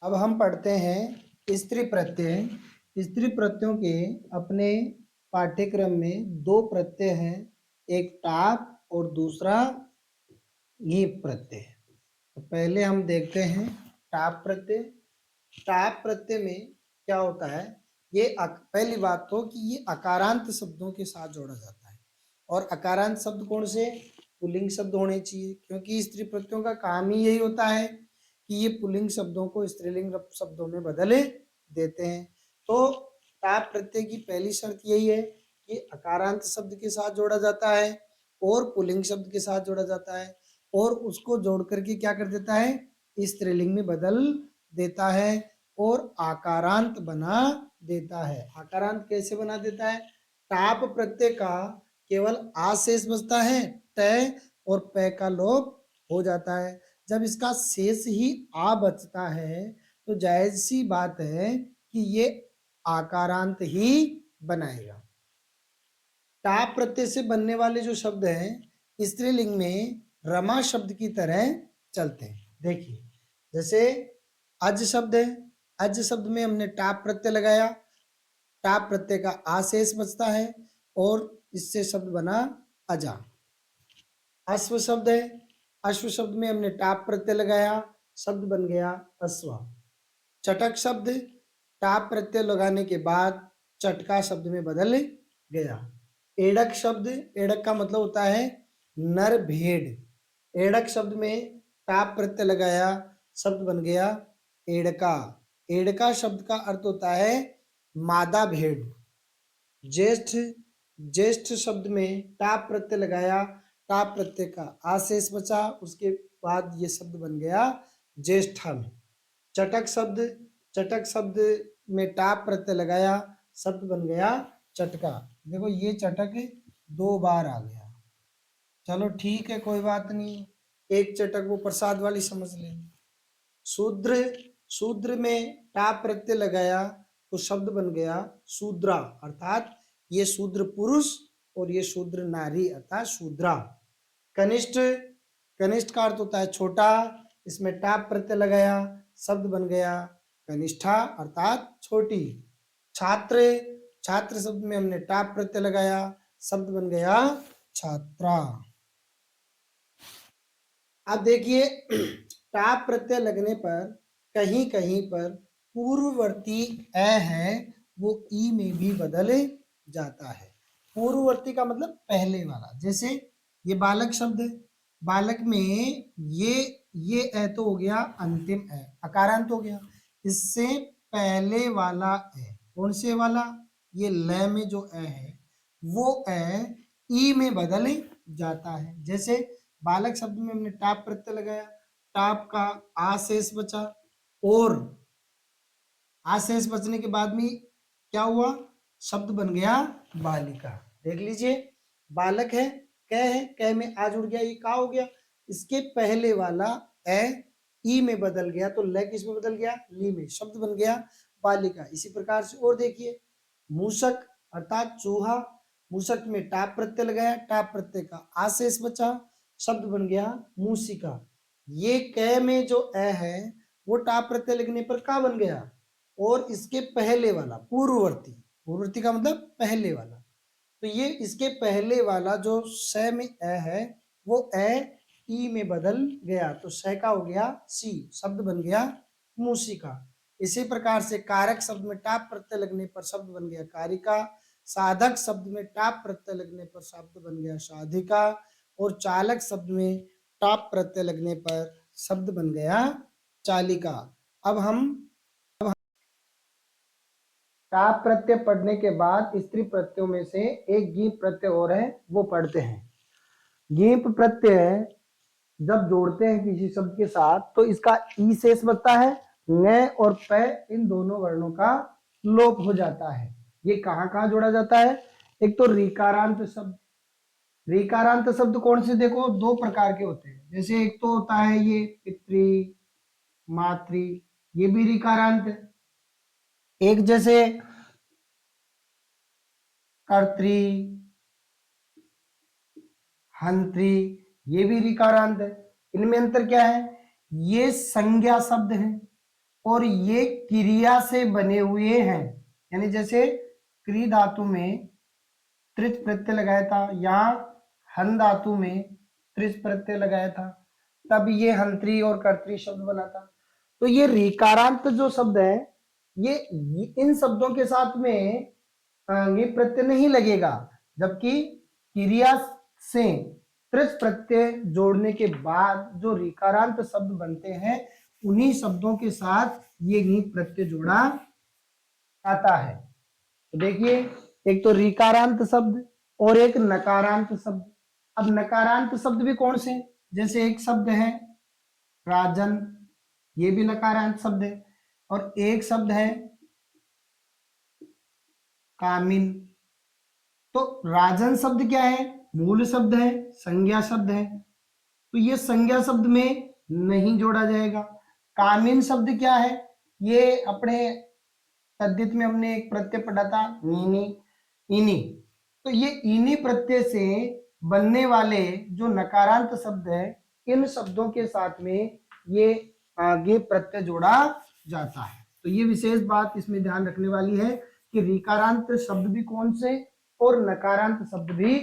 अब हम पढ़ते हैं स्त्री प्रत्यय। स्त्री प्रत्ययों के अपने पाठ्यक्रम में दो प्रत्यय हैं, एक टाप और दूसरा ईप प्रत्यय। तो पहले हम देखते हैं टाप प्रत्यय। टाप प्रत्यय में क्या होता है, ये पहली बात तो कि ये अकारांत शब्दों के साथ जोड़ा जाता है। और अकारांत शब्द कौन से, पुल्लिंग शब्द होने चाहिए, क्योंकि स्त्री प्रत्ययों का काम ही यही होता है कि ये पुल्लिंग शब्दों को स्त्रीलिंग शब्दों में बदले देते हैं। तो टाप प्रत्यय की पहली शर्त यही है कि अकारांत शब्द के साथ जोड़ा जाता है और पुल्लिंग शब्द के साथ जोड़ा जाता है, और उसको जोड़ करके क्या कर देता है, स्त्रीलिंग में बदल देता है और आकारांत बना देता है। आकारांत कैसे बना देता है, टाप प्रत्यय का केवल आ शेष बचता है, तय और पै का लोप हो जाता है। जब इसका शेष ही आ बचता है तो जायज सी बात है कि ये आकारांत ही बनाएगा। टाप प्रत्यय से बनने वाले जो शब्द हैं स्त्रीलिंग में रमा शब्द की तरह चलते हैं। देखिए जैसे अज शब्द है, अज शब्द में हमने टाप प्रत्यय लगाया, टाप प्रत्यय का आशेष बचता है और इससे शब्द बना अजा। अश्व शब्द है, अश्व शब्द में हमने टाप प्रत्यय लगाया, शब्द बन गया अश्व। चटक शब्द, टाप प्रत्यय लगाने के बाद चटका शब्द में बदल गया। एड़क शब्द, एड़क का मतलब होता है नर भेड़। एड़क शब्द में टाप प्रत्यय लगाया, शब्द बन गया एड़का। एड़का शब्द का अर्थ होता है मादा भेड़। ज्येष्ठ, ज्येष्ठ शब्द में टाप प्रत्यय लगाया, टाप प्रत्यय का आशेष बचा, उसके बाद ये शब्द बन गया ज्येष्ठम। चटक शब्द, चटक शब्द में टाप प्रत्यय लगाया, शब्द बन गया चटका। देखो ये चटक दो बार आ गया, चलो ठीक है कोई बात नहीं, एक चटक वो प्रसाद वाली समझ लेंगे। शूद्र, शूद्र में टाप प्रत्यय लगाया तो शब्द बन गया शूद्रा, अर्थात ये शूद्र पुरुष और ये शूद्र नारी अर्थात शूद्रा। कनिष्ठ, कनिष्ठ का अर्थ होता है छोटा, इसमें टाप प्रत्यय लगाया, शब्द बन गया कनिष्ठा अर्थात छोटी। छात्र, छात्र शब्द में हमने टाप प्रत्यय लगाया, शब्द बन गया छात्रा। अब देखिए टाप प्रत्यय लगने पर कहीं कहीं पर पूर्ववर्ती अ है वो ई में भी बदल जाता है। पूर्ववर्ती का मतलब पहले वाला, जैसे ये बालक शब्द है, बालक में ये अ तो हो गया अंतिम अ, अकारांत हो गया। इससे पहले वाला अ, कौन से वाला, ये ल में जो अ है वो अ ई में बदल जाता है। जैसे बालक शब्द में हमने टाप प्रत्यय लगाया, टाप का आ शेष बचा और आ शेष बचने के बाद में क्या हुआ, शब्द बन गया बालिका। देख लीजिए बालक है, क है, क में आ जुड़ गया, ये का हो गया, इसके पहले वाला ए ई में बदल गया तो ल किस में बदल गया, ली में, शब्द बन गया बालिका। इसी प्रकार से और देखिए मूषक अर्थात चूहा, मूषक में टाप प्रत्यय लगाया, टाप प्रत्यय का आशेष बचा, शब्द बन गया मूसिका। ये क में जो अ है वो टाप प्रत्यय लगने पर का बन गया, और इसके पहले वाला पूर्ववर्ती, पूर्ववर्ती का मतलब पहले वाला, तो ये इसके पहले वाला जो स में अ है वो अ ई में बदल गया तो स का हो गया सी, शब्द बन गया मूसिका। इसी प्रकार से कारक शब्द में टाप प्रत्यय लगने पर शब्द बन गया कारिका, साधक शब्द में टाप प्रत्यय लगने पर शब्द बन गया साधिका, और चालक शब्द में टाप प्रत्यय लगने पर शब्द बन गया चालिका। अब हम टाप प्रत्यय पढ़ने के बाद स्त्री प्रत्ययों में से एक गीप प्रत्यय और है वो पढ़ते हैं। गीप प्रत्यय जब जोड़ते हैं किसी शब्द के साथ तो इसका ई शेष बचता है, न और प इन दोनों वर्णों का लोप हो जाता है। ये कहाँ कहाँ जोड़ा जाता है, एक तो रीकारांत शब्द। रीकारांत शब्द कौन से, देखो दो प्रकार के होते हैं, जैसे एक तो होता है ये पितृ मातृ, ये भी रीकारांत है। एक जैसे कर्तृ हंत्री, ये भी ऋकारांत है। इनमें अंतर क्या है, ये संज्ञा शब्द है और ये क्रिया से बने हुए हैं। यानी जैसे क्री धातु में त्रिच प्रत्यय लगाया था, यहाँ हन धातु में त्रिच प्रत्यय लगाया था, तब ये हंत्री और कर्त्री शब्द बना था। तो ये ऋकारांत जो शब्द है, ये इन शब्दों के साथ में ये प्रत्यय नहीं लगेगा, जबकि क्रिया से त्रिच प्रत्यय जोड़ने के बाद जो ऋकारांत शब्द बनते हैं, उन्हीं शब्दों के साथ ये नी प्रत्यय जोड़ा आता है। तो देखिए, एक तो ऋकारांत शब्द और एक नकारांत शब्द। अब नकारांत शब्द भी कौन से? जैसे एक शब्द है राजन, ये भी नकारांत शब्द है, और एक शब्द है कामिन। तो राजन शब्द क्या है? मूल शब्द है, संज्ञा शब्द है, तो ये संज्ञा शब्द में नहीं जोड़ा जाएगा। कामिन शब्द क्या है? ये अपने तद्धित में हमने एक प्रत्यय पढ़ा था, नीनी, इनी। तो ये इनी प्रत्यय से बनने वाले जो नकारांत शब्द है, इन शब्दों के साथ में ये आगे प्रत्यय जोड़ा जाता है। तो ये विशेष बात इसमें ध्यान रखने वाली है कि ऋकारांत शब्द भी कौन से और नकारांत शब्द भी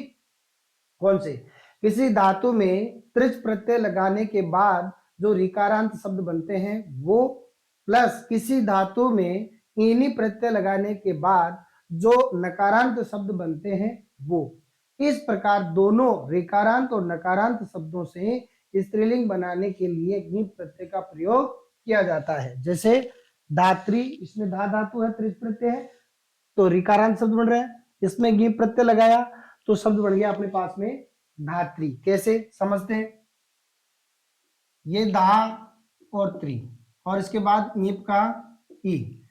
कौन से। किसी धातु में त्रिच प्रत्यय लगाने के बाद जो ऋकारांत शब्द बनते हैं वो, प्लस किसी धातु में इनी प्रत्यय लगाने के बाद जो नकारांत शब्द बनते हैं वो। इस प्रकार दोनों ऋकारांत और नकारांत शब्दों से स्त्रीलिंग बनाने के लिए गी प्रत्यय का प्रयोग किया जाता है। जैसे धात्री, इसमें धा धातु है, त्रिच प्रत्यय है, तो ऋकारांत शब्द बन रहा है, इसमें गी प्रत्यय लगाया तो शब्द बन गया अपने पास में धात्री। कैसे समझते हैं? ये धा और त्रि, और इसके बाद नीप का ई।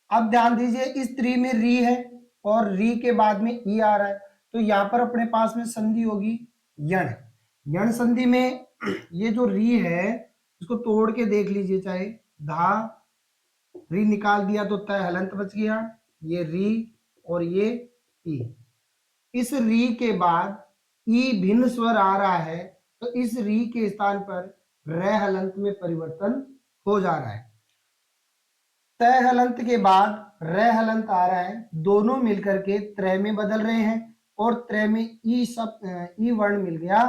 अब ध्यान दीजिए, इस त्रि में री है और री के बाद में ई आ रहा है, तो यहां पर अपने पास में संधि होगी यण। यण संधि में ये जो री है इसको तोड़ के देख लीजिए, चाहे धा री निकाल दिया तो तय हलंत बच गया, ये री और ये ई। इस री के बाद ई भिन्न स्वर आ रहा है, तो इस री के स्थान पर र हलंत में परिवर्तन हो जा रहा है। तय हलंत के बाद र हलंत आ रहा है, दोनों मिलकर के त्रय में बदल रहे हैं, और त्रय में ई शब्द ई वर्ण मिल गया,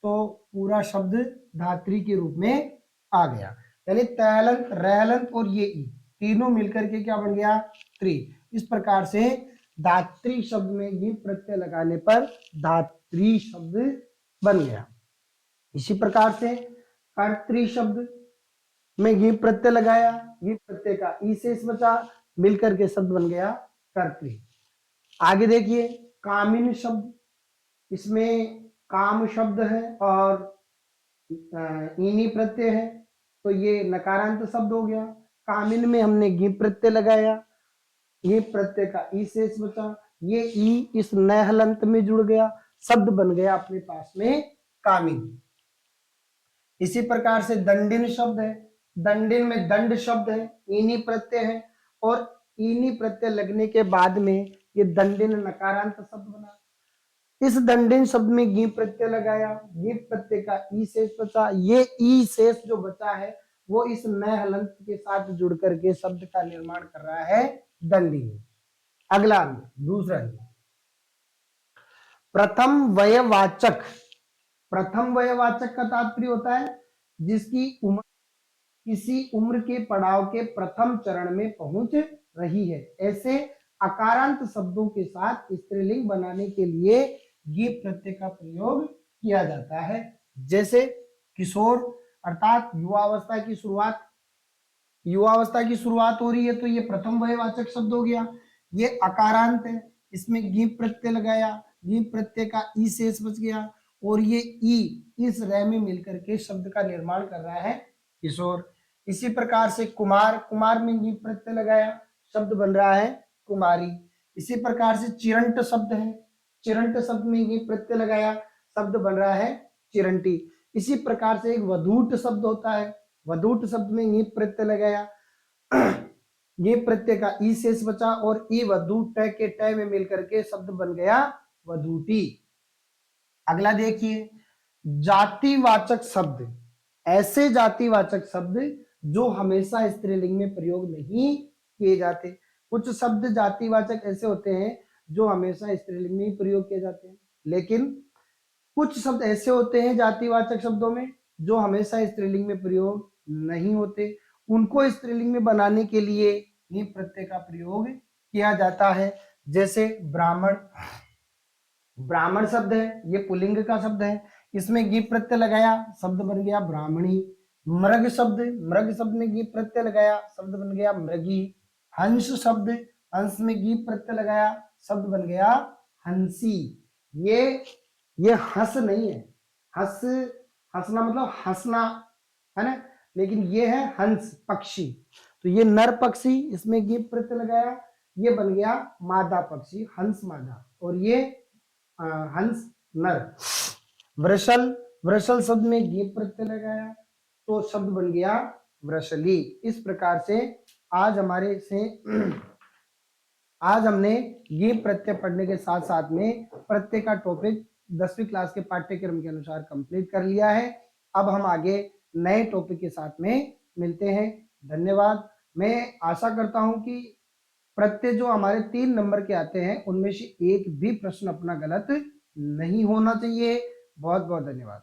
तो पूरा शब्द धात्री के रूप में आ गया। यानी तय हलंत, र हलंत और ये ई तीनों मिलकर के क्या बन गया? त्रि। इस प्रकार से धात्री शब्द में ये प्रत्यय लगाने पर धात्री शब्द बन गया। इसी प्रकार से कर्तृ शब्द में ये प्रत्यय लगाया, ये प्रत्यय का ई शेष बचा, मिलकर के शब्द बन गया कर्तृ। आगे देखिए, कामिन शब्द, इसमें काम शब्द है और इनी प्रत्यय है, तो ये नकारांत शब्द हो गया। कामिन में हमने गी प्रत्यय लगाया, ये प्रत्यय का ई शेष बचा, ये ई इस न हलंत में जुड़ गया, शब्द बन गया अपने पास में कामिन। इसी प्रकार से दंडिन शब्द है, दंडिन में दंड शब्द है, इनी प्रत्यय है, और इनी प्रत्यय लगने के बाद में ये दंडिन नकारांत शब्द बना। इस दंडिन शब्द में गी प्रत्यय लगाया, गी प्रत्यय का ई शेष बचा, ये ई शेष जो बचा है वो इस न हलंत के साथ जुड़ करके शब्द का निर्माण कर रहा है दंडिन। अगला दूसरा, प्रथम वयवाचक। प्रथम वयवाचक का तात्पर्य होता है जिसकी उम्र किसी उम्र के पड़ाव के प्रथम चरण में पहुंच रही है। ऐसे अकारांत शब्दों के साथ स्त्रीलिंग बनाने के लिए ये प्रत्यय का प्रयोग किया जाता है। जैसे किशोर, अर्थात युवावस्था की शुरुआत, युवावस्था की शुरुआत हो रही है, तो ये प्रथम वयवाचक शब्द हो गया। ये अकारांत है, इसमें गी प्रत्यय लगाया, गी प्रत्यय का ई शेष बच गया, और ये ई इस रह में मिलकर के शब्द का निर्माण कर रहा है किशोर। इसी प्रकार से कुमार, कुमार में गी प्रत्यय लगाया, शब्द बन रहा है कुमारी। इसी प्रकार से चिरंट शब्द है, चिरंट शब्द में गी प्रत्यय लगाया, शब्द बन रहा है चिरंटी। इसी प्रकार से एक वधूट शब्द होता है, वधूट शब्द में गी प्रत्यय लगाया, ये प्रत्यय का ई शेष बचा, और ई वधूट के ट में मिलकर के शब्द बन गया वधूटी। अगला देखिए, जातिवाचक शब्द। ऐसे जातिवाचक शब्द जो हमेशा स्त्रीलिंग में प्रयोग नहीं किए जाते। कुछ शब्द जातिवाचक ऐसे होते हैं जो हमेशा स्त्रीलिंग में ही प्रयोग किए जाते हैं, लेकिन कुछ शब्द ऐसे होते हैं जातिवाचक शब्दों में जो हमेशा स्त्रीलिंग में प्रयोग नहीं होते। उनको स्त्रीलिंग में बनाने के लिए ये प्रत्यय का प्रयोग किया जाता है। जैसे ब्राह्मण, ब्राह्मण शब्द है, ये पुल्लिंग का शब्द है, इसमें गी प्रत्यय लगाया, शब्द बन गया ब्राह्मणी। मृग शब्द, मृग शब्द में गी प्रत्यय लगाया, शब्द बन गया मृगी। हंस शब्द, हंस में गी प्रत्यय लगाया, शब्द बन गया हंसी। ये हंस नहीं है, हंस, हंसना मतलब हंसना है ना, लेकिन ये है हंस पक्षी। तो ये नर पक्षी, इसमें गी प्रत्यय लगाया, ये बन गया मादा पक्षी, हंस मादा। और ये हंस नर। वृषल, वृषल शब्द में गी प्रत्यय लगाया तो शब्द बन गया वृषली। इस प्रकार से आज हमारे से आज हमने ये प्रत्यय पढ़ने के साथ साथ में प्रत्यय का टॉपिक 10वीं क्लास के पाठ्यक्रम के अनुसार कंप्लीट कर लिया है। अब हम आगे नए टॉपिक के साथ में मिलते हैं। धन्यवाद। मैं आशा करता हूं कि प्रत्यय जो हमारे 3 नंबर के आते हैं उनमें से एक भी प्रश्न अपना गलत नहीं होना चाहिए। बहुत बहुत धन्यवाद।